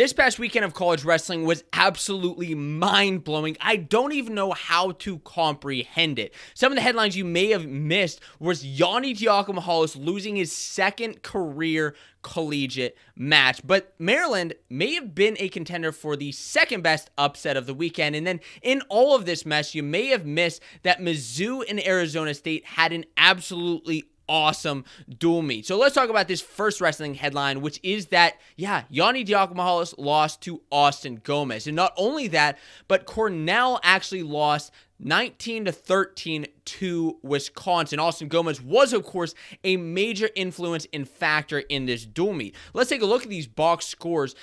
This past weekend of college wrestling was absolutely mind-blowing. I don't even know how to comprehend it. Some of the headlines you may have missed was Yianni Diakomihalis losing his second career collegiate match. But Maryland may have been a contender for the second best upset of the weekend. And then in all of this mess, you may have missed that Mizzou and Arizona State had an absolutely awesome dual meet. So let's talk about this first wrestling headline, which is that, Yianni Diakomihalis lost to Austin Gomez. And not only that, but Cornell actually lost 19-13 to Wisconsin. Austin Gomez was, of course, a major influence and factor in this dual meet. Let's take a look at these box scores.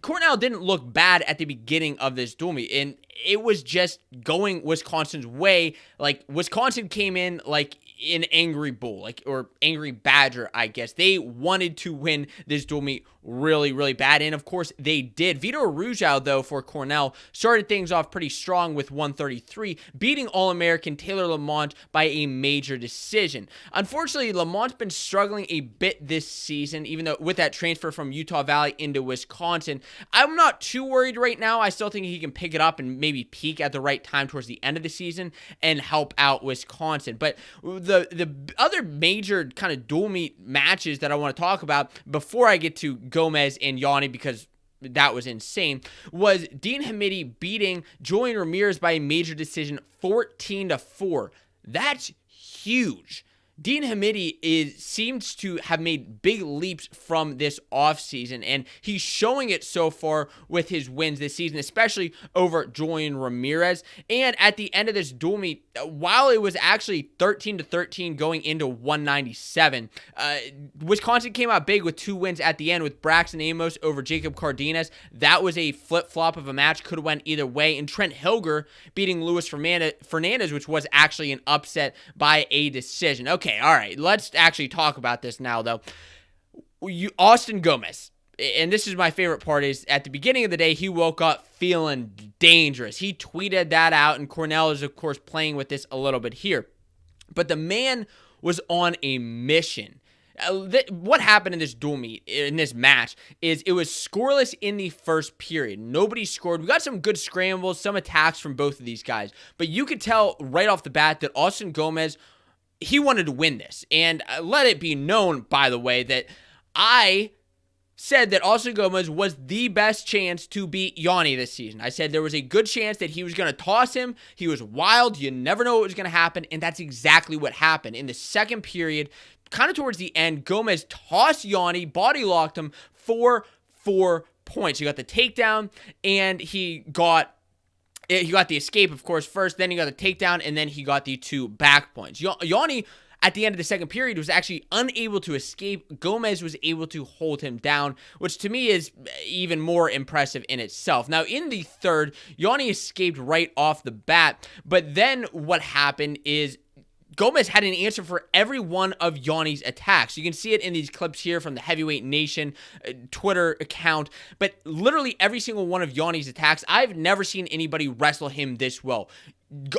Cornell didn't look bad at the beginning of this dual meet, and it was just going Wisconsin's way. Like, Wisconsin came in like an angry bull, or angry badger, I guess. They wanted to win this dual meet really, really bad, and of course they did. Vito Arujau, though, for Cornell, started things off pretty strong with 133, beating All-American Taylor Lamont by a major decision. Unfortunately, Lamont's been struggling a bit this season, even though with that transfer from Utah Valley into Wisconsin. I'm not too worried right now. I still think he can pick it up and maybe peak at the right time towards the end of the season and help out Wisconsin. But the other major kind of dual meet matches that I want to talk about before I get to Gomez and Yianni, because that was insane, was Dean Hamidi beating Julian Ramirez by a major decision 14-4. That's huge. Dean Hamidi seems to have made big leaps from this offseason, and he's showing it so far with his wins this season, especially over Julian Ramirez. And at the end of this dual meet, while it was actually 13-13 going into 197, Wisconsin came out big with 2 wins at the end with Braxton Amos over Jacob Cardenas. That was a flip-flop of a match, could have went either way. And Trent Hilger beating Luis Fernandez, which was actually an upset by a decision. Okay, all right, let's actually talk about this now, though. Austin Gomez, and this is my favorite part, is at the beginning of the day, he woke up feeling dangerous. He tweeted that out, and Cornell is, of course, playing with this a little bit here. But the man was on a mission. What happened in this dual meet, in this match, is it was scoreless in the first period. Nobody scored. We got some good scrambles, some attacks from both of these guys. But you could tell right off the bat that Austin Gomez, he wanted to win this. And let it be known, by the way, that I said that Austin Gomez was the best chance to beat Yianni this season. I said there was a good chance that he was going to toss him. He was wild. You never know what was going to happen. And that's exactly what happened. In the second period, kind of towards the end, Gomez tossed Yianni, body locked him for 4 points. He got the takedown, and he got the escape, of course, first, then he got the takedown, and then he got the 2 back points. Yianni, at the end of the second period, was actually unable to escape. Gomez was able to hold him down, which to me is even more impressive in itself. Now, in the third, Yianni escaped right off the bat, but then what happened is Gomez had an answer for every one of Yianni's attacks. You can see it in these clips here from the Heavyweight Nation Twitter account, but literally every single one of Yianni's attacks, I've never seen anybody wrestle him this well.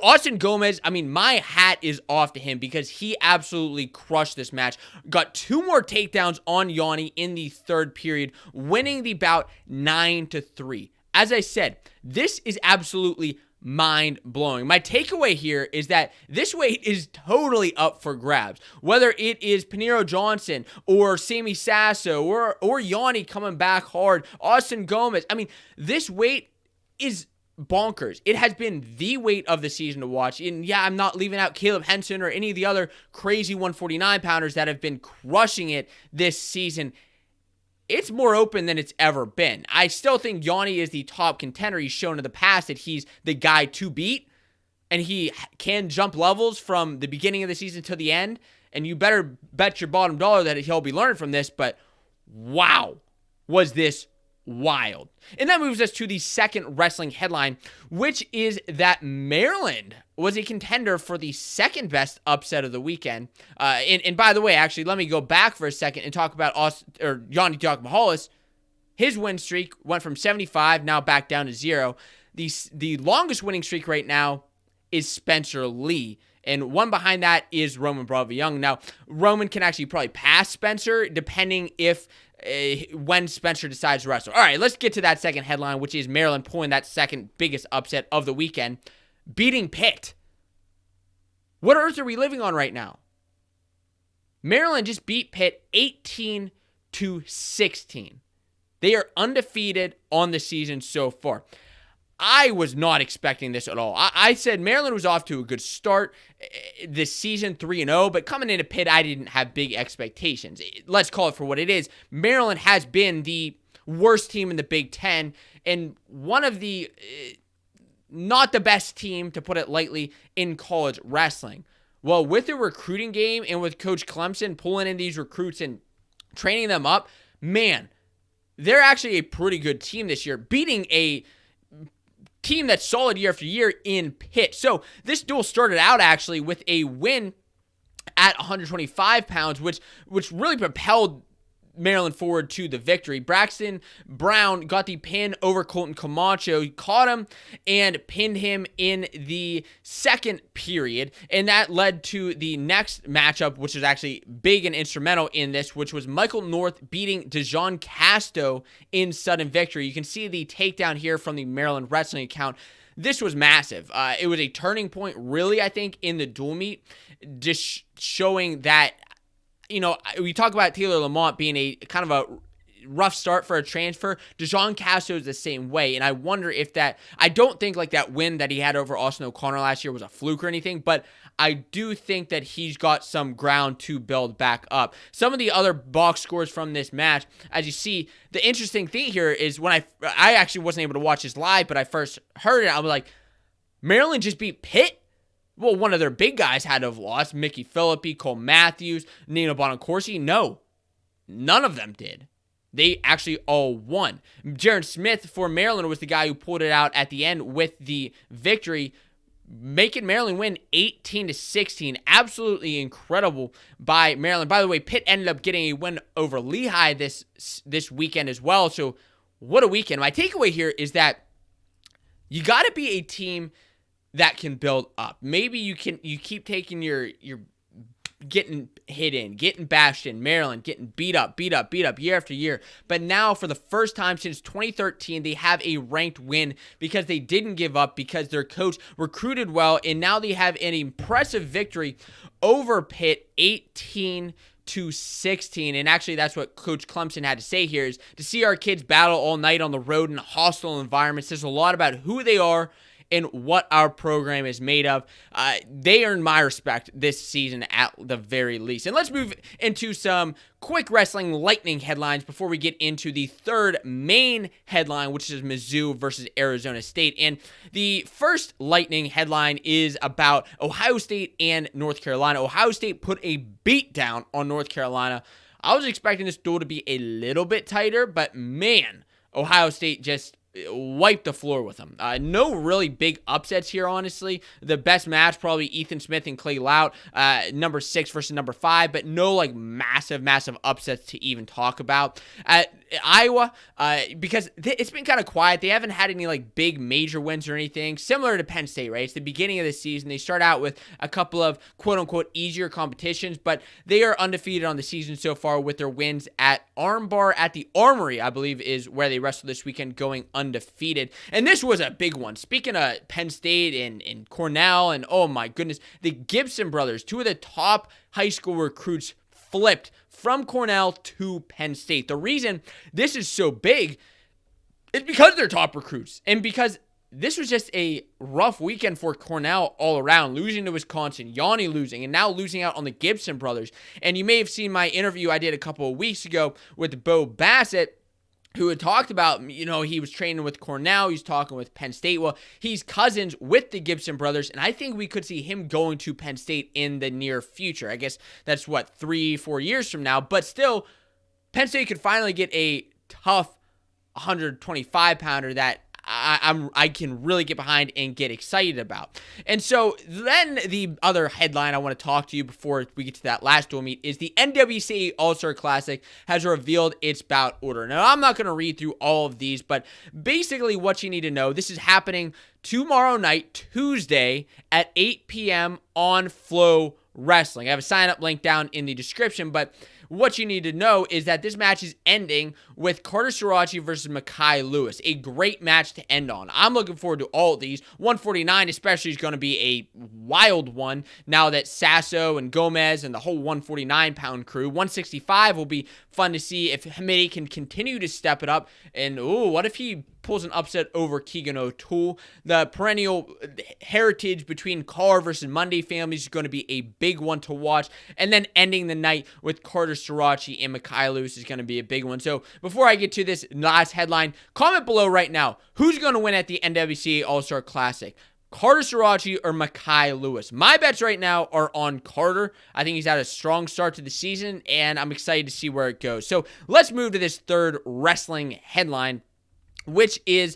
Austin Gomez, I mean, my hat is off to him because he absolutely crushed this match. Got 2 more takedowns on Yianni in the third period, winning the bout 9-3. As I said, this is absolutely mind-blowing. My takeaway here is that this weight is totally up for grabs. Whether it is Paniro Johnson or Sammy Sasso or Yianni coming back hard, Austin Gomez. I mean, this weight is bonkers. It has been the weight of the season to watch. And yeah, I'm not leaving out Caleb Henson or any of the other crazy 149-pounders that have been crushing it this season. It's more open than it's ever been. I still think Yianni is the top contender. He's shown in the past that he's the guy to beat, and he can jump levels from the beginning of the season to the end, and you better bet your bottom dollar that he'll be learning from this, but wow, was this wild. And that moves us to the second wrestling headline, which is that Maryland was a contender for the second best upset of the weekend. And by the way, actually, let me go back for a second and talk about Yianni Diakomihalis. His win streak went from 75, now back down to 0. The longest winning streak right now is Spencer Lee. And one behind that is Roman Bravo Young. Now, Roman can actually probably pass Spencer, depending if when Spencer decides to wrestle. All right, let's get to that second headline, which is Maryland pulling that second biggest upset of the weekend, beating Pitt. What earth are we living on right now? Maryland just beat Pitt 18-16. They are undefeated on the season so far. I was not expecting this at all. I said Maryland was off to a good start this season, 3-0, but coming into Pitt, I didn't have big expectations. Let's call it for what it is. Maryland has been the worst team in the Big Ten and one of the not the best team, to put it lightly, in college wrestling. Well, with the recruiting game and with Coach Clemson pulling in these recruits and training them up, man, they're actually a pretty good team this year, beating a team that's solid year after year in Pitt. So this duel started out actually with a win at 125 pounds, which really propelled Maryland forward to the victory. Braxton Brown got the pin over Colton Camacho. He caught him and pinned him in the second period, and that led to the next matchup, which was actually big and instrumental in this, which was Michael North beating Dejon Casto in sudden victory. You can see the takedown here from the Maryland Wrestling account. This was massive. It was a turning point, really, I think, in the dual meet, just showing that, you know, we talk about Taylor Lamont being a kind of a rough start for a transfer. Dejon Castro is the same way, and I wonder if that, I don't think like that win that he had over Austin O'Connor last year was a fluke or anything, but I do think that he's got some ground to build back up. Some of the other box scores from this match, as you see, the interesting thing here is when I actually wasn't able to watch this live, but I first heard it, I was like, Maryland just beat Pitt? Well, one of their big guys had to have lost. Mickey Philippi, Cole Matthews, Nino Bonacorsi. No, none of them did. They actually all won. Jaron Smith for Maryland was the guy who pulled it out at the end with the victory, making Maryland win 18-16. Absolutely incredible by Maryland. By the way, Pitt ended up getting a win over Lehigh this weekend as well. So what a weekend. My takeaway here is that you got to be a team that can build up. Maybe you keep taking your getting hit in, getting bashed in, Maryland getting beat up year after year. But now for the first time since 2013, they have a ranked win because they didn't give up, because their coach recruited well, and now they have an impressive victory over Pitt, 18-16. And actually, that's what Coach Clemson had to say here, is to see our kids battle all night on the road in a hostile environment says a lot about who they are and what our program is made of. They earned my respect this season at the very least. And let's move into some quick wrestling lightning headlines before we get into the third main headline, which is Mizzou versus Arizona State. And the first lightning headline is about Ohio State and North Carolina. Ohio State put a beat down on North Carolina. I was expecting this duel to be a little bit tighter, but man, Ohio State just wiped the floor with them. No really big upsets here, honestly. The best match, probably Ethan Smith and Clay Lout, number 6 versus number 5, but no like massive upsets to even talk about. Iowa, because it's been kind of quiet. They haven't had any like big major wins or anything. Similar to Penn State, right? It's the beginning of the season. They start out with a couple of quote-unquote easier competitions, but they are undefeated on the season so far with their wins at Armbar at the Armory, I believe is where they wrestled this weekend, going undefeated. And this was a big one. Speaking of Penn State and Cornell, and oh my goodness, the Gibson brothers, two of the top high school recruits, flipped from Cornell to Penn State. The reason this is so big is because they're top recruits, and because this was just a rough weekend for Cornell all around, losing to Wisconsin, Yianni losing, and now losing out on the Gibson brothers. And you may have seen my interview I did a couple of weeks ago with Bo Bassett, who had talked about, you know, he was training with Cornell, he's talking with Penn State. Well, he's cousins with the Gibson brothers, and I think we could see him going to Penn State in the near future. I guess that's, 3-4 years from now, but still, Penn State could finally get a tough 125-pounder that I can really get behind and get excited about. And so then the other headline I want to talk to you before we get to that last dual meet is the NWCA All-Star Classic has revealed its bout order. Now, I'm not going to read through all of these, but basically what you need to know, this is happening tomorrow night, Tuesday at 8 p.m. on Flow Wrestling. I have a sign-up link down in the description, but what you need to know is that this match is ending with Carter Sirachi versus Mikai Lewis. A great match to end on. I'm looking forward to all of these. 149 especially is going to be a wild one now that Sasso and Gomez and the whole 149-pound crew. 165 will be fun to see if Hamidi can continue to step it up. And, what if he pulls an upset over Keegan O'Toole? The perennial heritage between Carr versus Monday families is going to be a big one to watch. And then ending the night with Carter Sirachi and Mikai Lewis is going to be a big one. So before I get to this last headline, comment below right now, who's going to win at the NWCA All-Star Classic? Carter Sirachi or Mikai Lewis? My bets right now are on Carter. I think he's had a strong start to the season, and I'm excited to see where it goes. So let's move to this third wrestling headline, which is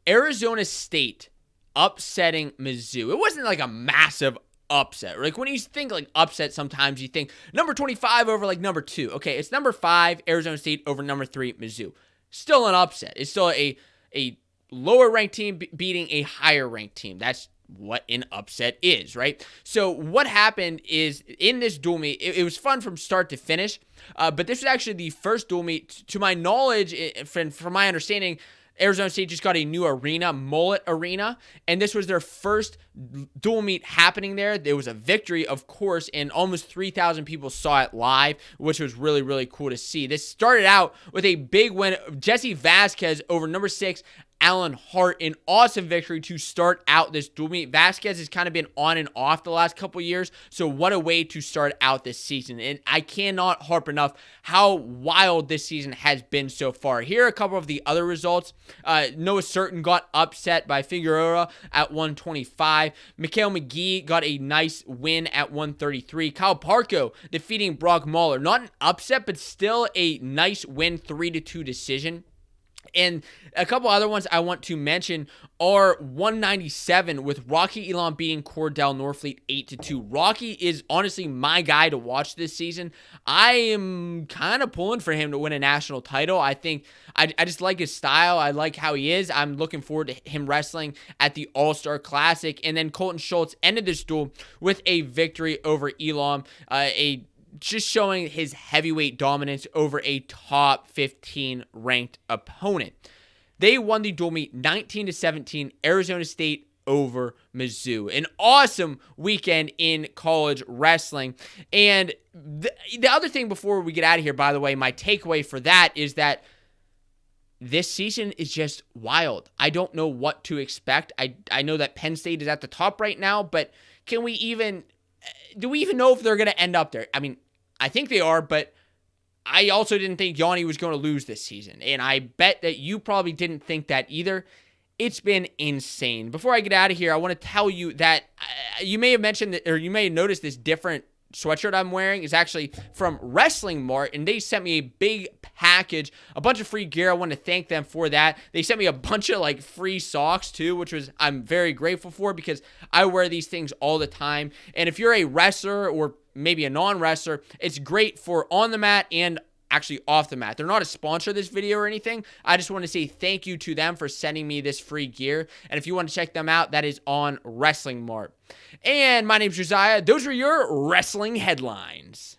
Arizona State upsetting Mizzou. It wasn't like a massive upset. Like when you think like upset, sometimes you think number 25 over like number 2. Okay, it's number 5 Arizona State over number 3 Mizzou. Still an upset. It's still a lower ranked team beating a higher ranked team. That's what an upset is, right? So what happened is in this dual meet, it was fun from start to finish, but this was actually the first dual meet. To my knowledge, from my understanding, Arizona State just got a new arena, Mullet Arena, and this was their first dual meet happening there. There was a victory, of course, and almost 3,000 people saw it live, which was really, really cool to see. This started out with a big win of Jesse Vasquez over number 6, Alan Hart, an awesome victory to start out this dual meet. Vasquez has kind of been on and off the last couple years, so what a way to start out this season. And I cannot harp enough how wild this season has been so far. Here are a couple of the other results. Noah Certain got upset by Figueroa at 125. Mikhail McGee got a nice win at 133. Kyle Parco defeating Brock Mahler. Not an upset, but still a nice win, 3-2 decision. And a couple other ones I want to mention are 197 with Rocky Elam beating Cordell Norfleet 8-2. Rocky is honestly my guy to watch this season. I am kind of pulling for him to win a national title. I think I just like his style. I like how he is. I'm looking forward to him wrestling at the All-Star Classic. And then Colton Schultz ended this duel with a victory over Elam, just showing his heavyweight dominance over a top 15 ranked opponent. They won the dual meet 19-17, Arizona State over Mizzou. An awesome weekend in college wrestling. And the other thing before we get out of here, by the way, my takeaway for that is that this season is just wild. I don't know what to expect. I know that Penn State is at the top right now, but do we even know if they're going to end up there? I mean, I think they are, but I also didn't think Yianni was going to lose this season, and I bet that you probably didn't think that either. It's been insane. Before I get out of here, I want to tell you that you may have mentioned that, or you may have noticed this different sweatshirt I'm wearing is actually from Wrestling Mart, and they sent me a big package, a bunch of free gear. I want to thank them for that. They sent me a bunch of like free socks too, which I'm very grateful for because I wear these things all the time. And if you're a wrestler or maybe a non-wrestler, it's great for on the mat and actually off the mat. They're not a sponsor of this video or anything. I just want to say thank you to them for sending me this free gear. And if you want to check them out, that is on Wrestling Mart. And my name's Josiah. Those were your wrestling headlines.